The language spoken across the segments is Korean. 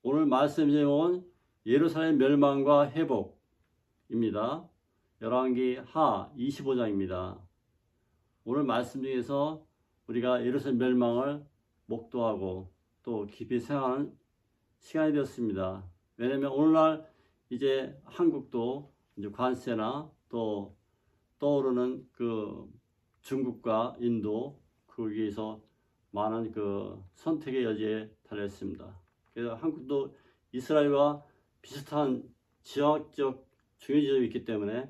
오늘 말씀 제목은 예루살렘 멸망과 회복입니다. 열왕기 하 25장입니다. 오늘 말씀 중에서 우리가 예루살렘 멸망을 목도하고 또 깊이 생각하는 시간이 되었습니다. 왜냐하면 오늘날 이제 한국도 이제 관세나 또 떠오르는 그 중국과 인도 거기에서 많은 그 선택의 여지에 달려 있습니다. 그래서 한국도 이스라엘과 비슷한 지역적 중요 지점이 있기 때문에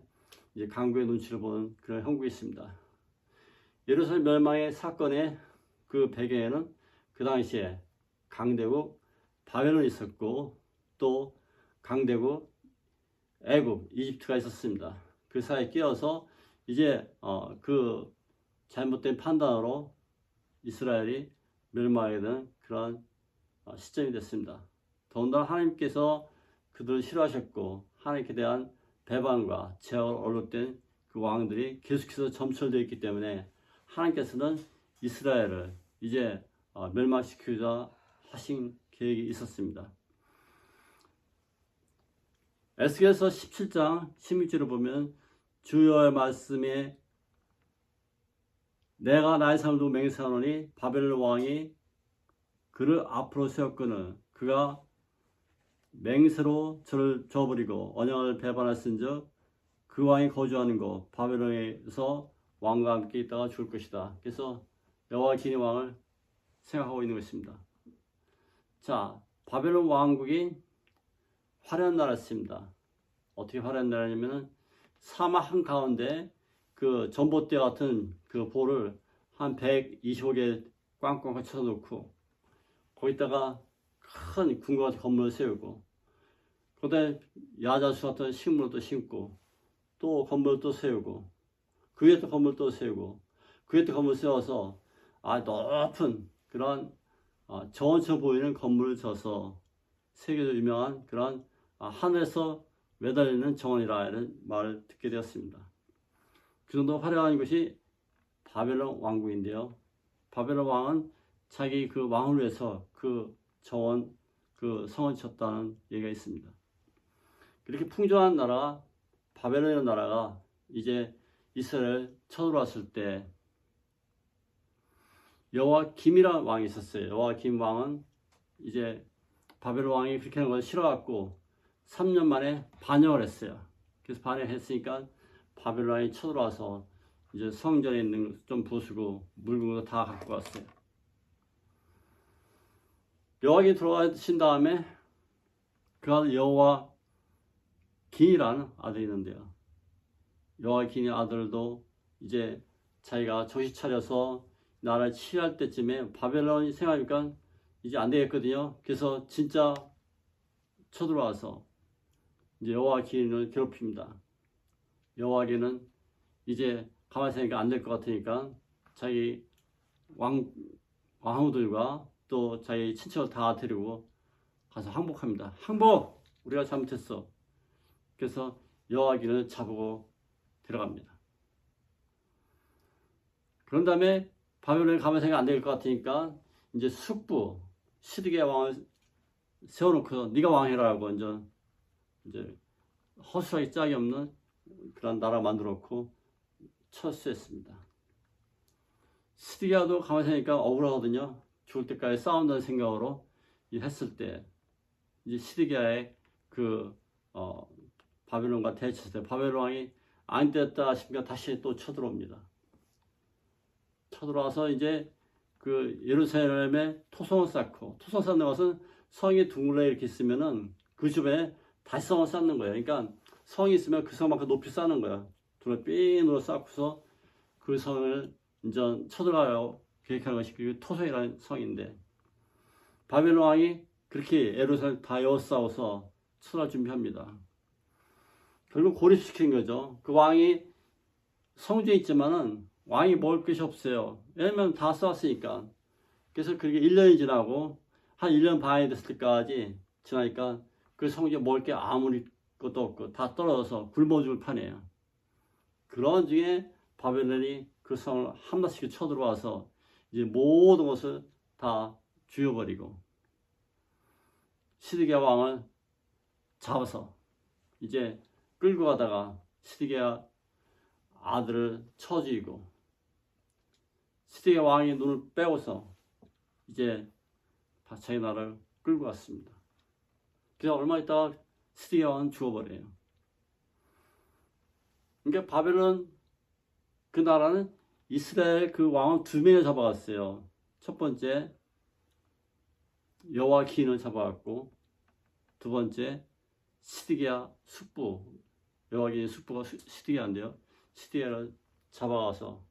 이제 강국의 눈치를 보는 그런 형국이 있습니다. 예루살렘 멸망의 사건의 그 배경에는 그 당시에 강대국 바벨론이 있었고 또 강대국 애굽, 이집트가 있었습니다. 그 사이에 끼어서 이제 그 잘못된 판단으로 이스라엘이 멸망하게 된 그런 시점이 됐습니다. 더군다나 하나님께서 그들을 싫어하셨고 하나님께 대한 배반과 제약을 얼룩된 그 왕들이 계속해서 점철되어 있기 때문에 하나님께서는 이스라엘을 이제 멸망시키고자 하신 계획이 있었습니다. 에스겔서 17장 16절을 보면 주여의 말씀에 내가 나의 삶을 두고 맹세하노니 바벨론 왕이 그를 앞으로 세웠거늘 그가 맹세로 저를 저버리고 언약을 배반했은즉 그 왕이 거주하는 곳 바벨론에서 왕과 함께 있다가 죽을 것이다. 그래서 여호와 기니 왕을 생각하고 있는 것입니다. 자, 바벨론 왕국이 화려한 나라였습니다. 어떻게 화려한 나라냐면은 사막 한가운데 그 전봇대 같은 그 볼을 한 125개 꽝꽝 쳐놓고 거기다가 큰 궁궐 같은 건물을 세우고 그다음에 야자수 같은 식물을 또 심고 또 건물을 또 세우고 그 위에 또 건물을 또 세우고 그 위에 또 건물을 세워서 높은 그런 저원처럼 보이는 건물을 져서 세계적으로 유명한 그런 하늘에서 매달리는 정원이라는 말을 듣게 되었습니다. 그 정도 화려한 것이 바벨론 왕국인데요. 바벨론 왕은 자기 그 왕을 위해서 그 정원, 그 성을 쳤다는 얘기가 있습니다. 그렇게 풍조한 나라가 바벨론이라는 나라가 이제 이스라엘 쳐들어왔을 때 여호와김이라는 왕이 있었어요. 여호와김 왕은 이제 바벨론 왕이 그렇게 하는 걸 싫어갖고 3년 만에 반역을 했어요. 그래서 반역했으니까 바벨론 왕이 쳐들어와서 이제 성전에 있는 좀 부수고 물건도 다 갖고 왔어요. 여호와김이 들어가신 다음에 그 아들 여호와긴이라는 아들이 있는데요. 여호와긴의 아들도 이제 자기가 정신 차려서 나라를 치유할 때쯤에 바벨론이 생각하니까 이제 안 되겠거든요. 그래서 진짜 쳐들어와서 이제 여호와긴을 괴롭힙니다. 여호와긴은 이제 가만히 있으니까 안 될 것 같으니까 자기 왕후들과 또 자기 친척을 다 데리고 가서 항복합니다. 항복! 우리가 잘못했어. 그래서 여호와긴을 잡고 들어갑니다. 그런 다음에 바벨론이 가만히 있으니까 안 될 것 같으니까 이제 숙부 시드기야 왕을 세워놓고 네가 왕해라라고 이제 허술하게 짝이 없는 그런 나라 만들었고 철수했습니다. 시드기야도 가만히 있으니까 억울하거든요. 죽을 때까지 싸운다는 생각으로 했을 때 이제 시드기야의 그 바벨론과 대치했을 때 바벨론 왕이 안 됐다 싶으니까 다시 또 쳐들어옵니다. 쳐들어와서 이제 그 예루살렘에 토성을 쌓고 토성 쌓는 것은 성이 둥글레 이렇게 있으면은 그 주변에 다시 성을 쌓는 거예요. 그러니까 성이 있으면 그 성만큼 높이 쌓는 거야. 둘러 삥으로 쌓고서 그 성을 이제 쳐들어가요. 계획하는 것이 그 토성이라는 성인데 바벨론 왕이 그렇게 예루살렘 다 에워싸워서 쳐들 준비합니다. 결국 고립시킨 거죠. 그 왕이 성주에 있지만은 왕이 먹을 것이 없어요. 왜냐면 다 쏘았으니까. 그래서 그렇게 1년이 지나고 한 1년 반이 됐을 때까지 지나니까 그 성주에 먹을 게 아무리 것도 없고 다 떨어져서 굶어 죽을 판이에요. 그런 중에 바벨론이 그 성을 한마씩 쳐들어와서 이제 모든 것을 다 죽여버리고 시드기야 왕을 잡아서 이제 끌고 가다가 시드기야 아들을 쳐 죽이고 시드기야 왕이 눈을 빼고서 이제 자기 나라를 끌고 갔습니다. 그래서 얼마 있다가 시드기야 왕은 죽어버려요. 그러니까 바벨론 그 나라는 이스라엘 그 왕을 두 명을 잡아갔어요. 첫 번째 여호와긴을 잡아갔고 두 번째 시드기야 숙부, 여호와긴의 숙부가 시드기야인데요. 시드기야를 잡아가서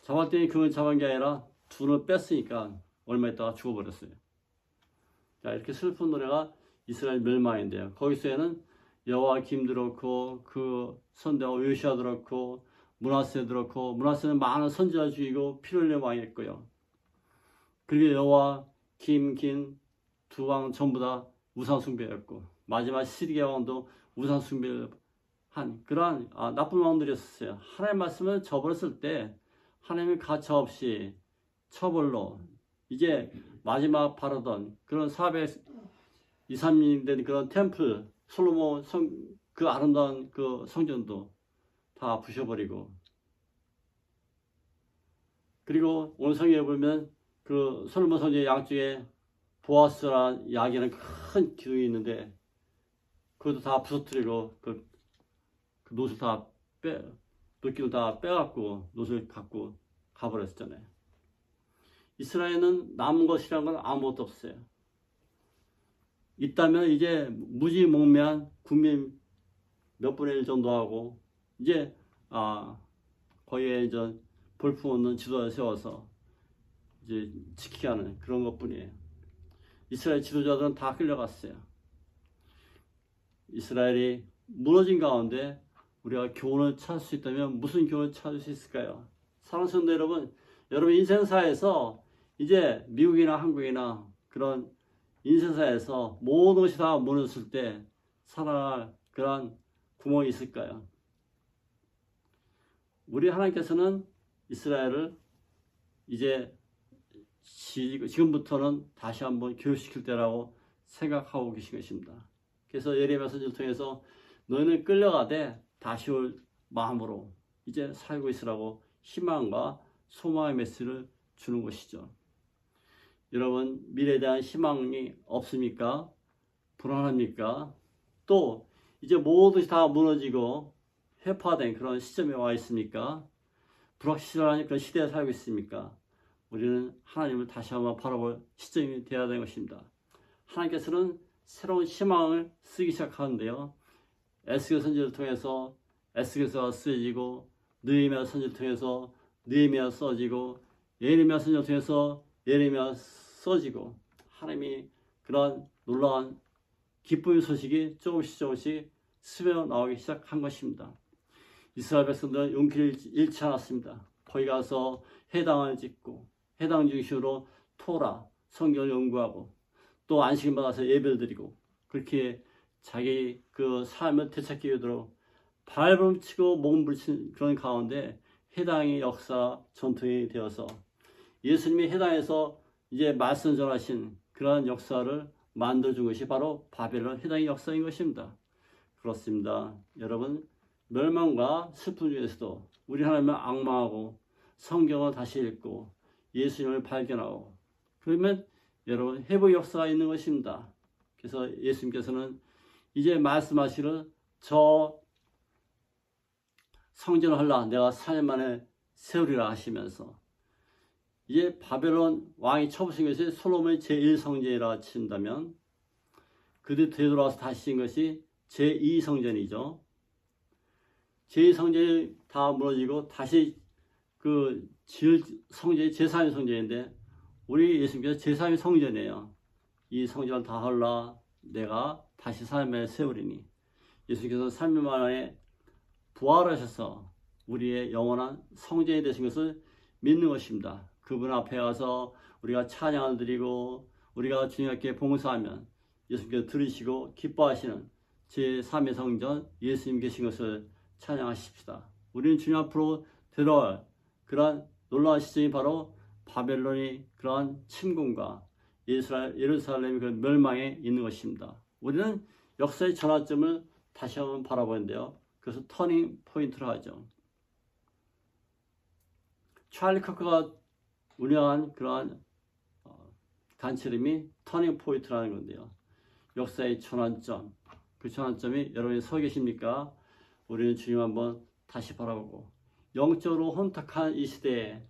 잡았더니 그건 잡은 게 아니라 둘을 뺐으니까 얼마 있다가 죽어버렸어요. 자, 이렇게 슬픈 노래가 이스라엘 멸망인데요. 거기서에는 여호와김도 그렇고 그 선대왕 요시아도 그렇고 므낫세도 그렇고 므낫세는 많은 선지자 죽이고 피 흘린 왕이었고요. 그리고 여호와김, 긴 두 왕 전부 다 우상 숭배였고 마지막 시드기야 왕도 우상 숭배를 한 그러한 나쁜 왕들이었어요. 하나님의 말씀을 저버렸을 때 하나님의 가차 없이 처벌로 이제 마지막 바라던 그런 423년 된 그런 템플 솔로몬 그 아름다운 그 성전도 다 부셔버리고 그리고 오늘 성경에 보면 그 솔로몬 성전의 양쪽에 보아스라는 야기는 큰 기둥이 있는데 그것도 다 부서뜨리고 그 놋을 다 놋기를 다 빼갖고 놋을 갖고 가버렸잖아요. 이스라엘은 남은 것이란 건 아무것도 없어요. 있다면 이제 무지몽매한 국민 몇 분의 1 정도 하고 이제 거기에 이제 볼품없는 지도자를 세워서 이제 지키게 하는 그런 것뿐이에요. 이스라엘 지도자들은 다 끌려갔어요. 이스라엘이 무너진 가운데 우리가 교훈을 찾을 수 있다면 무슨 교훈을 찾을 수 있을까요? 사랑하는 성도 여러분, 여러분 인생사에서 이제 미국이나 한국이나 그런 인생사에서 모든 것이 다 무너졌을 때 살아갈 그런 구멍이 있을까요? 우리 하나님께서는 이스라엘을 이제 지금부터는 다시 한번 교육시킬 때라고 생각하고 계신 것입니다. 그래서 예레미야 선지를 통해서 너희는 끌려가되 다시 올 마음으로 이제 살고 있으라고 희망과 소망의 메시지를 주는 것이죠. 여러분 미래에 대한 희망이 없습니까? 불안합니까? 또 이제 모든 것이 다 무너지고 회파된 그런 시점에 와 있습니까? 불확실한 그런 시대에 살고 있습니까? 우리는 하나님을 다시 한번 바라볼 시점이 되어야 되는 것입니다. 하나님께서는 새로운 희망을 쓰기 시작하는데요. 에스겔 선지를 통해서 에스겔서가 쓰여지고 느헤미야 선지를 통해서 느헤미야 써지고 예레미야 선지를 통해서 예레미야 써지고 하나님이 그런 놀라운 기쁨의 소식이 조금씩 스며 나오기 시작한 것입니다. 이스라엘 백성들은 용기를 잃지 않았습니다. 거기 가서 회당을 짓고 회당 중심으로 토라, 성경을 연구하고 또 안식일 받아서 예배를 드리고 그렇게 자기 그 삶을 되찾기 위해서 발버둥치고 몸부림치는 그런 가운데 회당의 역사 전통이 되어서 예수님이 회당에서 이제 말씀 전하신 그러한 역사를 만들어준 것이 바로 바벨론 회당의 역사인 것입니다. 그렇습니다. 여러분 멸망과 슬픔 중에서도 우리 하나님을 앙망하고 성경을 다시 읽고 예수님을 발견하고 그러면 여러분 회복의 역사가 있는 것입니다. 그래서 예수님께서는 이제 말씀하시는 저 성전을 헐라 내가 4년 만에 세우리라 하시면서 이제 바벨론 왕이 쳐부신 것이 솔로몬의 제1성전이라 친다면 그뒤 되돌아와서 다시 진 것이 제2성전이죠. 제2성전이 다 무너지고 다시 그 지을 성전이 제3의 성전인데 우리 예수님께서 제3의 성전이에요. 이 성전을 다 헐라 내가 다시 4년 만에 세우리니 예수님께서 3년 만에 부활하셔서 우리의 영원한 성전이 되신 것을 믿는 것입니다. 그분 앞에 가서 우리가 찬양을 드리고 우리가 주님께 봉사하면 예수님께서 들으시고 기뻐하시는 제3의 성전 예수님 계신 것을 찬양하십시다. 우리는 주님 앞으로 들어올 그러한 놀라운 시점이 바로 바벨론이 그러한 침공과 예루살렘이 그 멸망에 있는 것입니다. 우리는 역사의 전환점을 다시 한번 바라보는데요. 그래서 터닝 포인트로 하죠. 찰리 커크가 운영한 그러한 단체 이름이 터닝 포인트라는 건데요. 역사의 전환점, 그 전환점이 여러분이 서 계십니까? 우리는 주님 한번 다시 바라보고 영적으로 혼탁한 이 시대에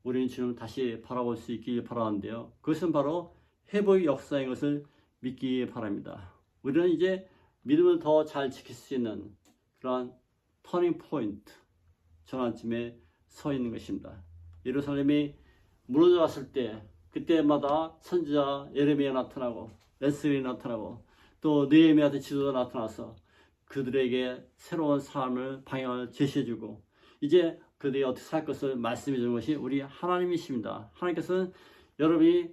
우리는 주님을 다시 바라볼 수 있길 바라는데요. 그것은 바로 회복의 역사인 것을 믿기 바랍니다. 우리는 이제 믿음을 더 잘 지킬 수 있는 그러한 터닝 포인트, 전환점에 서 있는 것입니다. 예루살렘이 무너져 갔을 때 그때마다 선지자 예레미야 나타나고 에스겔이 나타나고 또 느헤미야의 지도자 나타나서 그들에게 새로운 삶을 방향을 제시해주고 이제 그들이 어떻게 살 것을 말씀해 주는 것이 우리 하나님이십니다. 하나님께서는 여러분이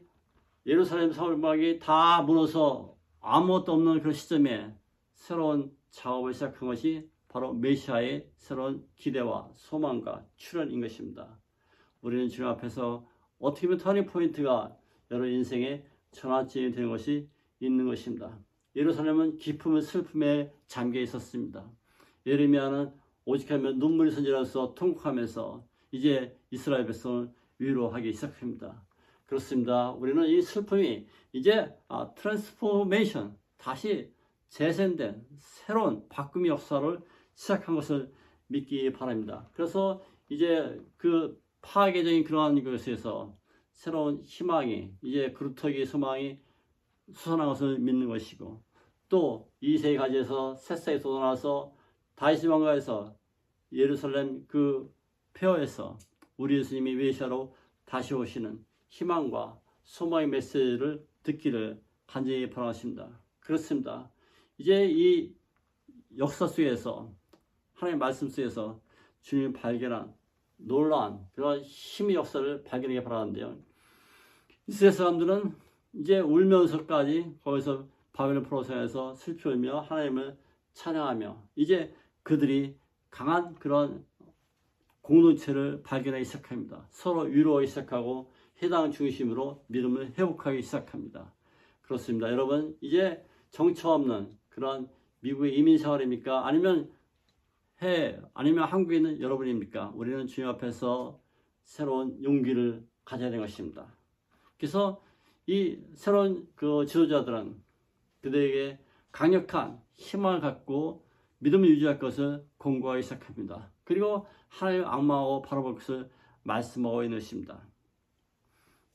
예루살렘 성막이 다 무너서 아무것도 없는 그런 시점에 새로운 작업을 시작한 것이 바로 메시아의 새로운 기대와 소망과 출현인 것입니다. 우리는 주님 앞에서 어떻게 보면 터닝 포인트가 여러분 인생의 전환점이 되는 것이 있는 것입니다. 예루살렘은 기쁨과 슬픔에 잠겨 있었습니다. 예레미야는 오직하면 눈물이 선지라서 통곡하면서 이제 이스라엘 백성을 위로하기 시작합니다. 그렇습니다. 우리는 이 슬픔이 이제 트랜스포메이션, 다시 재생된 새로운 바꿈의 역사를 시작한 것을 믿기 바랍니다. 그래서 이제 그 파괴적인 그러한 것에서 새로운 희망이 이제 그루터기 소망이 수선한 것을 믿는 것이고 또 이세의 가지에서 새싹이 돋아나서 다윗 왕가에서 예루살렘 그 폐허에서 우리 예수님이 메시아로 다시 오시는 희망과 소망의 메시지를 듣기를 간절히 바라십니다. 그렇습니다. 이제 이 역사 속에서 하나님의 말씀 속에서 주님이 발견한 놀라운 그런 힘의 역사를 발견하기 바라는데요. 이스라엘 사람들은 이제 울면서까지 거기서 바벨론 포로성에서 슬피 울며 하나님을 찬양하며 이제 그들이 강한 그런 공동체를 발견하기 시작합니다. 서로 위로하기 시작하고 해당 중심으로 믿음을 회복하기 시작합니다. 그렇습니다. 여러분 이제 정처 없는 그런 미국의 이민 생활입니까? 아니면 한국에 있는 여러분입니까? 우리는 주님 앞에서 새로운 용기를 가져야 되는 것입니다. 그래서 이 새로운 그 지도자들은 그들에게 강력한 희망을 갖고 믿음을 유지할 것을 공고하기 시작합니다. 그리고 하나님의 악마하고 바라볼 것을 말씀하고 있는 것입니다.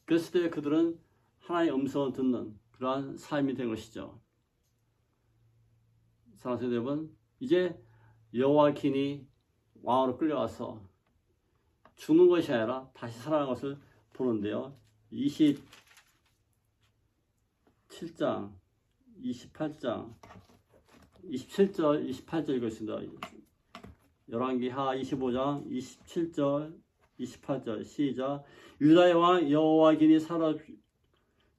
그랬을 때 그들은 하나님의 음성을 듣는 그러한 삶이 된 것이죠. 사랑하는 여러분, 이제 여호와긴이 왕으로 끌려와서 죽는 것이 아니라 다시 살아나는 것을 보는데요. 27장, 28장, 27절, 28절 읽겠습니다. 열왕기하 25장, 27절, 28절 시작. 유다의 왕 여호와긴이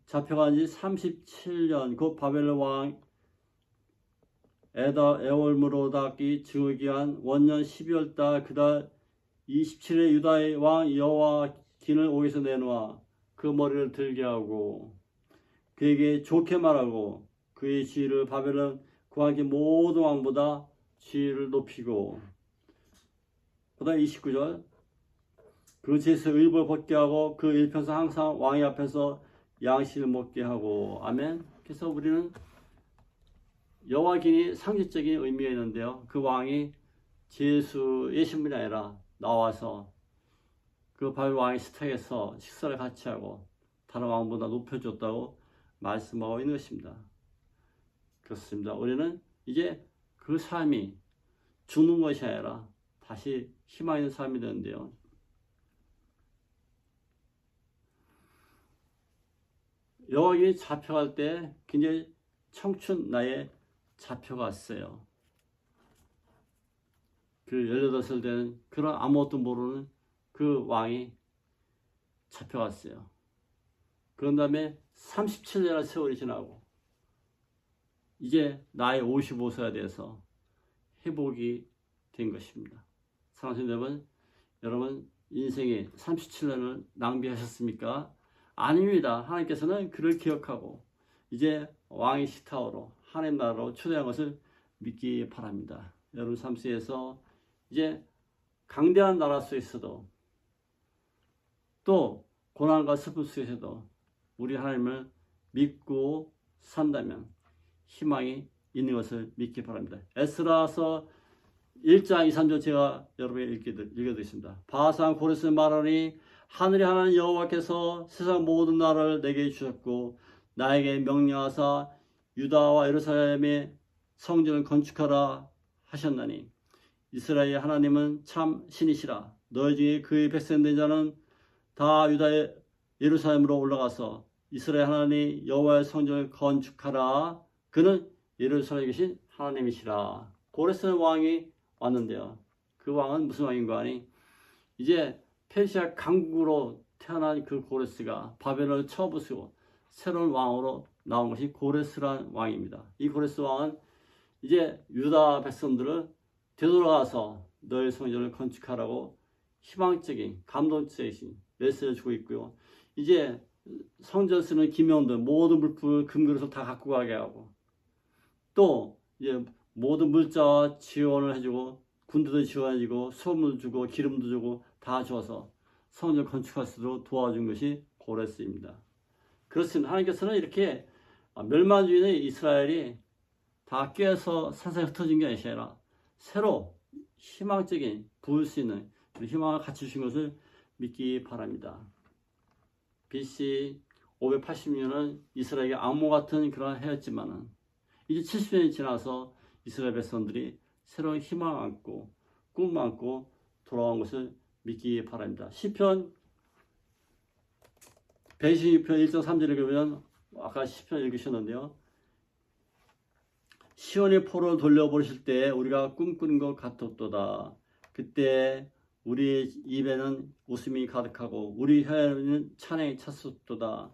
잡혀간 지 37년 곧 바벨론 왕 에올므로닥이 즉위한 원년 12월 달 그달 27일 유다의 왕 여호와긴을 옥에서 내놓아 그 머리를 들게 하고 그에게 좋게 말하고 그의 지위를 바벨론 구하기 모든 왕보다 지위를 높이고 그 다음 29절 그 제에서 의복을 벗게 하고 그 일평생 항상 왕의 앞에서 양식을 먹게 하고 아멘. 그래서 우리는 여호와긴이 상징적인 의미가 있는데요. 그 왕이 제수의 신분이 아니라 나와서 그 바벨 왕의 식탁에서 식사를 같이 하고 다른 왕보다 높여줬다고 말씀하고 있는 것입니다. 그렇습니다. 우리는 이제 그 삶이 죽는 것이 아니라 다시 희망 있는 삶이 되는데요. 여호와긴이 잡혀갈 때 굉장히 청춘 나이에 잡혀갔어요. 그 18살 된 그런 아무것도 모르는 그 왕이 잡혀갔어요. 그런 다음에 37년의 세월이 지나고 이제 나이 55세가 돼서 회복이 된 것입니다. 사랑하는 여러분 인생에 37년을 낭비하셨습니까? 아닙니다. 하나님께서는 그를 기억하고 이제 왕의 식탁으로 하나님 나라로 초대한 것을 믿기 바랍니다. 여러분 삶 속에서 이제 강대한 나라 속에서도 또 고난과 슬픔 속에서도 우리 하나님을 믿고 산다면 희망이 있는 것을 믿기 바랍니다. 에스라서 1장 2, 3절 제가 여러분에게 읽어드리겠습니다. 바산 고레스 말하니 하늘의 하나님 여호와께서 세상 모든 나라를 내게 주셨고 나에게 명령하사 유다와 예루살렘의 성전을 건축하라 하셨나니 이스라엘 하나님은 참 신이시라. 너희 중에 그의 백성된 자는 다 유다의 예루살렘으로 올라가서 이스라엘 하나님 여호와의 성전을 건축하라. 그는 예루살렘에 계신 하나님이시라. 고레스 왕이 왔는데요. 그 왕은 무슨 왕인가 하니 이제 페르시아 강국으로 태어난 그 고레스가 바벨론을 쳐부수고 새로운 왕으로 나온 것이 고레스라는 왕입니다. 이 고레스 왕은 이제 유다 백성들을 되돌아가서 너의 성전을 건축하라고 희망적인 감동적인 메시지를 주고 있고요. 이제 성전 쓰는 기명들 모든 물품을 금그릇을 다 갖고 가게 하고 또 이제 모든 물자 지원을 해주고 군대도 지원해주고 수업도 주고 기름도 주고 다 줘서 성전 건축할 수 있도록 도와준 것이 고레스입니다. 그렇습니다. 하나님께서는 이렇게 멸망주의의 이스라엘이 다 깨서 산산에 흩어진 게 아니라 새로 희망적인 부을 수 있는 희망을 갖추 주신 것을 믿기 바랍니다. BC 580년은 이스라엘에게 악몽 같은 그런 해였지만은 이제 70년이 지나서 이스라엘 백성들이 새로운 희망을 안고 꿈을 안고 돌아온 것을 믿기 바랍니다. 시편 126편 1절 3절을 읽으면 아까 시편 읽으셨는데요. 시온의 포로를 돌려보실 때 우리가 꿈꾸는 것 같았도다. 그때 우리 입에는 웃음이 가득하고 우리 혀에는 찬양이 찼었도다.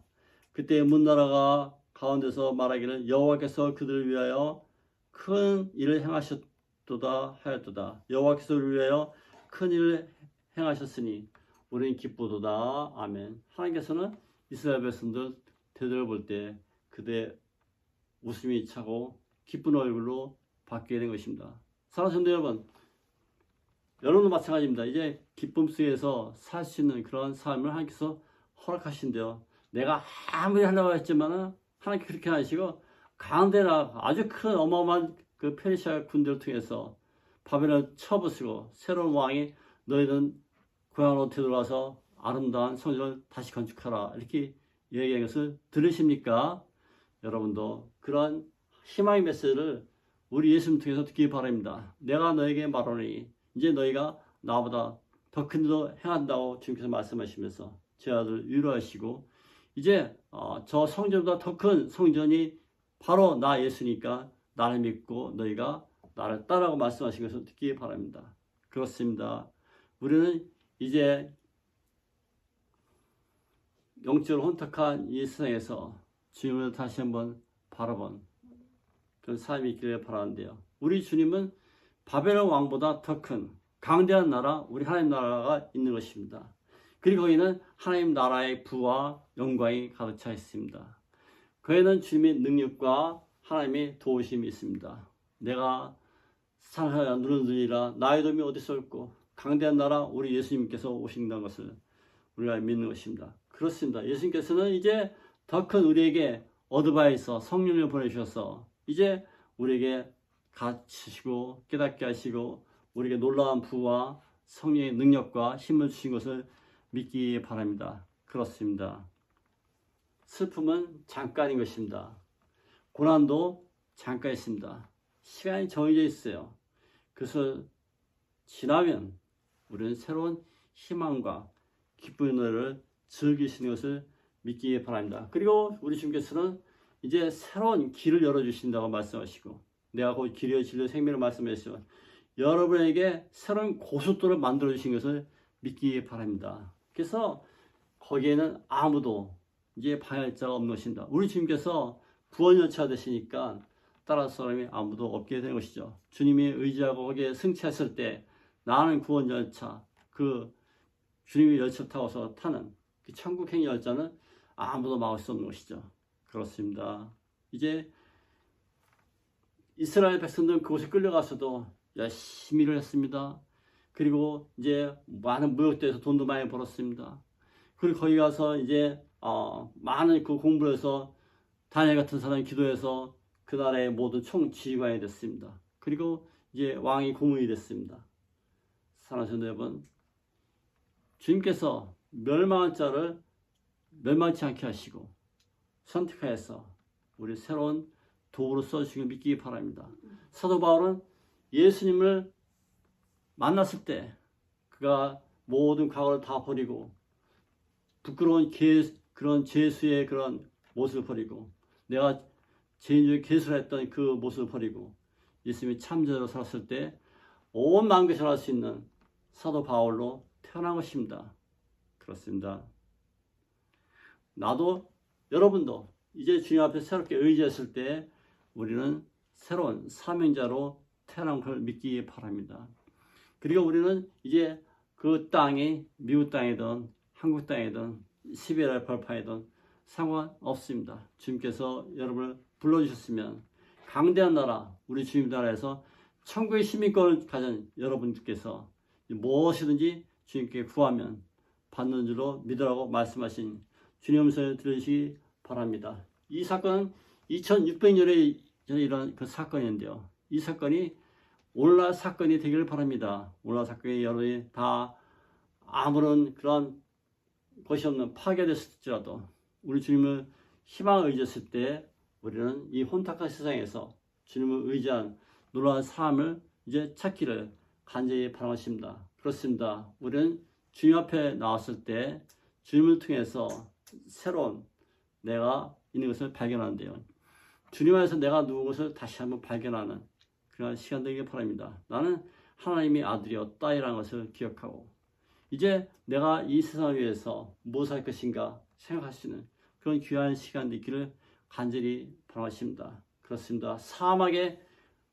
그때 문나라가 가운데서 말하기를 여호와께서 그들을 위하여 큰 일을 행하셨도다 하였도다. 여호와께서 우리를 위하여 큰 일을 행하셨으니 우리는 기쁘도다. 아멘. 하나님께서는 이스라엘 백성들 되돌아볼 때 그대 웃음이 차고 기쁜 얼굴로 바뀌게 된 것입니다. 사랑하는 성도 여러분, 여러분도 마찬가지입니다. 이제 기쁨 속에서 살 수 있는 그런 삶을 하나님께서 허락하신대요. 내가 아무리 하려고 했지만은 하나님께 그렇게 하시고 강대나 아주 큰 어마어마한 그 페르시아 군대를 통해서 바벨론을 쳐부수고 새로운 왕이 너희는 고향으로 되돌아서 아름다운 성전을 다시 건축하라 이렇게 얘기한 것을 들으십니까? 여러분도 그런 희망의 메시지를 우리 예수님 통해서 듣기 바랍니다. 내가 너에게 말하노니 이제 너희가 나보다 더 큰 일도 행한다고 주님께서 말씀하시면서 제 아들 위로하시고 이제 저 성전보다 더 큰 성전이 바로 나 예수니까 나를 믿고 너희가 나를 따라고 말씀하신 것을 듣기 바랍니다. 그렇습니다. 우리는 이제 영적으로 혼탁한 이 세상에서 주님을 다시 한번 바라본 그런 삶이 있기를 바라는데요. 우리 주님은 바벨론 왕보다 더 큰 강대한 나라, 우리 하나님 나라가 있는 것입니다. 그리고 거기는 하나님 나라의 부와 영광이 가득 차 있습니다. 거기는 주님의 능력과 하나님의 도우심이 있습니다. 내가 산하여 누르느니라 나의 도움이 어디서 올고 강대한 나라 우리 예수님께서 오신다는 것을 우리가 믿는 것입니다. 그렇습니다. 예수님께서는 이제 더 큰 우리에게 어드바이서 성령을 보내주셔서 이제 우리에게 가르치시고 깨닫게 하시고 우리에게 놀라운 부와 성령의 능력과 힘을 주신 것을 믿기 바랍니다. 그렇습니다. 슬픔은 잠깐인 것입니다. 고난도 잠깐 있습니다. 시간이 정해져 있어요. 그래서 지나면 우리는 새로운 희망과 기쁨의 노래를 즐기시는 것을 믿기 바랍니다. 그리고 우리 주님께서는 이제 새로운 길을 열어주신다고 말씀하시고 내가 곧 길이요 진리요 생명을 말씀하시고 여러분에게 새로운 고속도로를 만들어주신 것을 믿기 바랍니다. 그래서 거기에는 아무도 이제 방해할 자가 없는 것입니다. 우리 주님께서 구원열차 되시니까 따라서 사람이 아무도 없게 되는 것이죠. 주님이 의지하고 거기에 승차했을 때 나는 구원열차 그 주님이 열차 타고서 타는 그 천국행 열차는 아무도 막을 수 없는 것이죠. 그렇습니다. 이제 이스라엘 백성들은 그곳에 끌려가서도 열심히 일을 했습니다. 그리고 이제 많은 무역대에서 돈도 많이 벌었습니다. 그리고 거기 가서 이제 많은 그 공부를 해서 다니엘 같은 사람이 기도해서 그 나라의 모든 총지휘관이 됐습니다. 그리고 이제 왕이 고문이 됐습니다. 사랑하는 성도 여러분, 주님께서 멸망한 자를 멸망치 않게 하시고 선택하여서 우리 새로운 도구로 써주시길 믿기 바랍니다. 사도 바울은 예수님을 만났을 때 그가 모든 과거를 다 버리고 부끄러운 그런 죄수의 그런 모습을 버리고 내가 죄인 중에 개수를 했던 그 모습을 버리고 예수님이 참자로 살았을 때 온 마음 것을 할 수 있는 사도 바울로 태어난 것입니다. 그렇습니다. 나도 여러분도 이제 주님 앞에 새롭게 의지했을 때 우리는 새로운 사명자로 태어난 걸 믿기 바랍니다. 그리고 우리는 이제 그 땅이 미국 땅이든 한국 땅이든 시베리아 벌판이든 상관없습니다. 주님께서 여러분을 불러주셨으면 강대한 나라, 우리 주님 나라에서 천국의 시민권을 가진 여러분께서 무엇이든지 주님께 구하면 받는 줄로 믿으라고 말씀하신 주님 음성을 들으시기 바랍니다. 이 사건은 2600년에 일어난 그 사건인데요. 이 사건이 오늘날 사건이 되기를 바랍니다. 오늘날 사건이 여러분이 다 아무런 그런 것이 없는 파괴됐을지라도 우리 주님을 희망을 의지했을 때 우리는 이 혼탁한 세상에서 주님을 의지한 놀라운 삶을 이제 찾기를 간절히 바라십니다. 그렇습니다. 우리는 주님 앞에 나왔을 때 주님을 통해서 새로운 내가 있는 것을 발견하는데요. 주님 안에서 내가 누군 것을 다시 한번 발견하는 그런 시간 되길 바랍니다. 나는 하나님의 아들이요 딸이라는 것을 기억하고 이제 내가 이 세상을 위해서 무엇을 할 것인가 생각할 수 있는 그런 귀한 시간 되기를 간절히 바라십니다. 그렇습니다. 사막의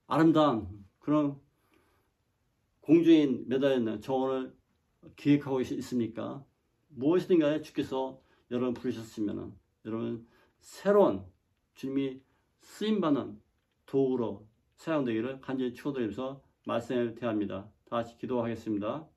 아름다운 그런 공주에 매달려있는 정원을 기획하고 있습니까? 무엇이든 간에 주께서 여러분 부르셨으면 여러분 새로운 주님이 쓰임받는 도구로 사용되기를 간절히 축원드리면서 말씀을 대합니다. 다 같이 기도하겠습니다.